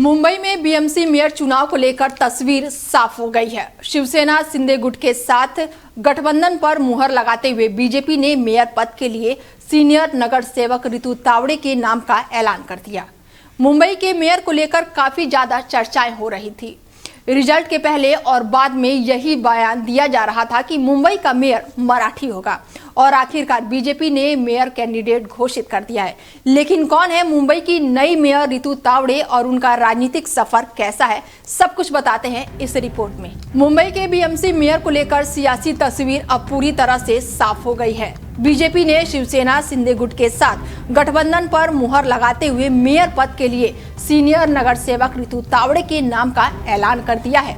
मुंबई में BMC mayor चुनाव को लेकर तस्वीर साफ हो गई है। शिवसेना शिंदे गुट के साथ गठबंधन पर मुहर लगाते हुए बीजेपी ने मेयर पद के लिए सीनियर नगर सेवक रितु तावड़े के नाम का ऐलान कर दिया। मुंबई के मेयर को लेकर काफी ज्यादा चर्चाएं हो रही थी। रिजल्ट के पहले और बाद में यही बयान दिया जा रहा था कि मुंबई का मेयर मराठी होगा और आखिरकार बीजेपी ने मेयर कैंडिडेट घोषित कर दिया है। लेकिन कौन है मुंबई की नई मेयर रितु तावड़े और उनका राजनीतिक सफर कैसा है, सब कुछ बताते हैं इस रिपोर्ट में। मुंबई के बीएमसी मेयर को लेकर सियासी तस्वीर अब पूरी तरह से साफ हो गई है। बीजेपी ने शिवसेना शिंदे गुट के साथ गठबंधन पर मुहर लगाते हुए मेयर पद के लिए सीनियर नगर सेवक रितु तावड़े के नाम का ऐलान कर दिया है।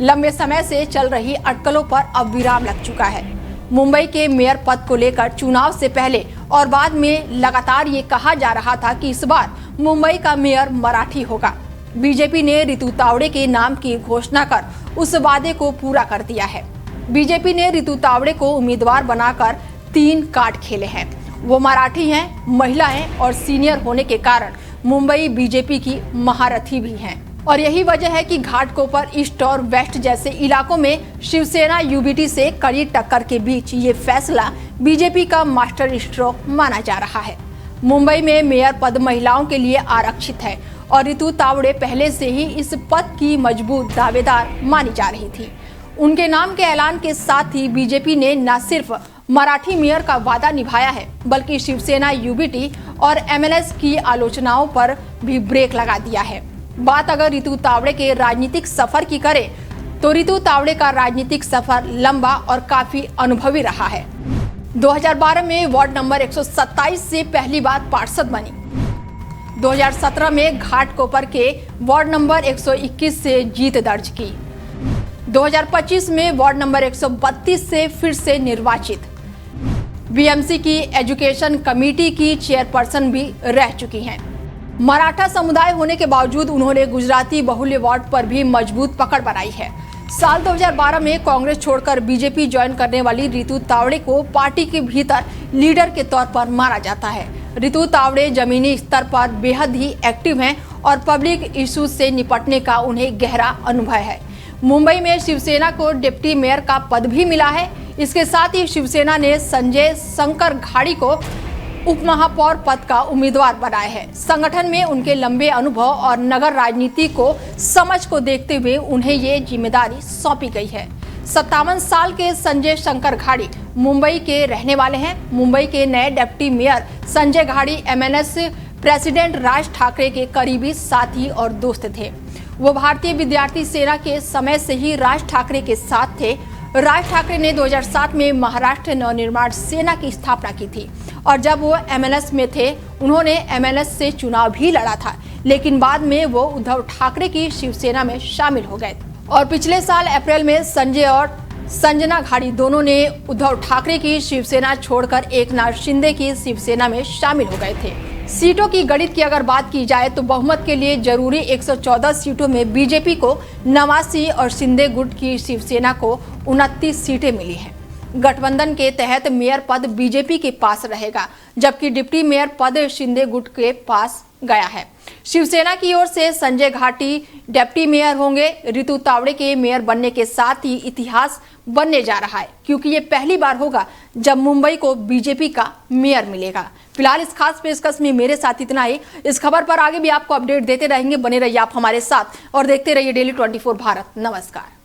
लंबे समय से चल रही अटकलों पर अब विराम लग चुका है। मुंबई के मेयर पद को लेकर चुनाव से पहले और बाद में लगातार ये कहा जा रहा था कि इस बार मुंबई का मेयर मराठी होगा। बीजेपी ने रितु तावड़े के नाम की घोषणा कर उस वादे को पूरा कर दिया है। बीजेपी ने रितु तावड़े को उम्मीदवार बनाकर 3 कार्ड खेले हैं। वो मराठी हैं, महिला हैं और सीनियर होने के कारण मुंबई बीजेपी की महारथी भी हैं। और यही वजह है कि घाटकोपर ईस्ट और वेस्ट जैसे इलाकों में शिवसेना यूबीटी से कड़ी टक्कर के बीच ये फैसला बीजेपी का मास्टर स्ट्रोक माना जा रहा है। मुंबई में मेयर पद महिलाओं के लिए आरक्षित है और रितु तावड़े पहले से ही इस पद की मजबूत दावेदार मानी जा रही थी। उनके नाम के ऐलान के साथ ही बीजेपी ने न सिर्फ मराठी मेयर का वादा निभाया है, बल्कि शिवसेना यूबीटी और एमएनएस की आलोचनाओं पर भी ब्रेक लगा दिया है। बात अगर रितु तावड़े के राजनीतिक सफर की करें तो रितु तावड़े का राजनीतिक सफर लंबा और काफी अनुभवी रहा है। 2012 में वार्ड नंबर 127 से पहली बार पार्षद बनी। 2017 में घाटकोपर के वार्ड नंबर 121 से जीत दर्ज की। 2025 में वार्ड नंबर 132 से फिर से निर्वाचित। बीएमसी की एजुकेशन कमेटी की चेयरपर्सन भी रह चुकी हैं। मराठा समुदाय होने के बावजूद उन्होंने गुजराती बहुल्य वार्ड पर भी मजबूत पकड़ बनाई है। साल 2012 में कांग्रेस छोड़कर बीजेपी ज्वाइन करने वाली रितु तावड़े को पार्टी के भीतर लीडर के तौर पर माना जाता है। रितु तावड़े जमीनी स्तर पर बेहद ही एक्टिव हैं और पब्लिक इश्यूज से निपटने का उन्हें गहरा अनुभव है। मुंबई में शिवसेना को डिप्टी मेयर का पद भी मिला है। इसके साथ ही शिवसेना ने संजय शंकर घाड़ी को उप महापौर पद का उम्मीदवार बनाया है। संगठन में उनके लंबे अनुभव और नगर राजनीति को समझ को देखते हुए उन्हें ये जिम्मेदारी सौंपी गई है। 57 साल के संजय शंकर घाड़ी मुंबई के रहने वाले हैं। मुंबई के नए deputy mayor Sanjay Ghadi MNS president Raj Thackeray के करीबी साथी और दोस्त थे। वो भारतीय विद्यार्थी सेना के समय से ही राज ठाकरे के साथ थे। राज ठाकरे ने 2007 में महाराष्ट्र नवनिर्माण सेना की स्थापना की थी और जब वो एमएनएस में थे उन्होंने एमएनएस से चुनाव भी लड़ा था, लेकिन बाद में वो उद्धव ठाकरे की शिवसेना में शामिल हो गए और पिछले साल अप्रैल में संजय और संजना घाड़ी दोनों ने उद्धव ठाकरे की शिवसेना छोड़कर एकनाथ शिंदे की शिवसेना में शामिल हो गए थे। सीटों की गणित की अगर बात की जाए तो बहुमत के लिए जरूरी 114 सीटों में बीजेपी को 89 और शिंदे गुट की शिवसेना को 29 सीटें मिली हैं। गठबंधन के तहत मेयर पद बीजेपी के पास रहेगा, जबकि डिप्टी मेयर पद शिंदे गुट के पास गया है। शिवसेना की ओर से संजय घाटी डिप्टी मेयर होंगे। रितु तावड़े के मेयर बनने के साथ ही इतिहास बनने जा रहा है, क्योंकि ये पहली बार होगा जब मुंबई को बीजेपी का मेयर मिलेगा। फिलहाल इस खास पेशकश में मेरे साथ इतना ही। इस खबर पर आगे भी आपको अपडेट देते रहेंगे। बने रहिए आप हमारे साथ और देखते रहिए डेली 24 भारत। नमस्कार।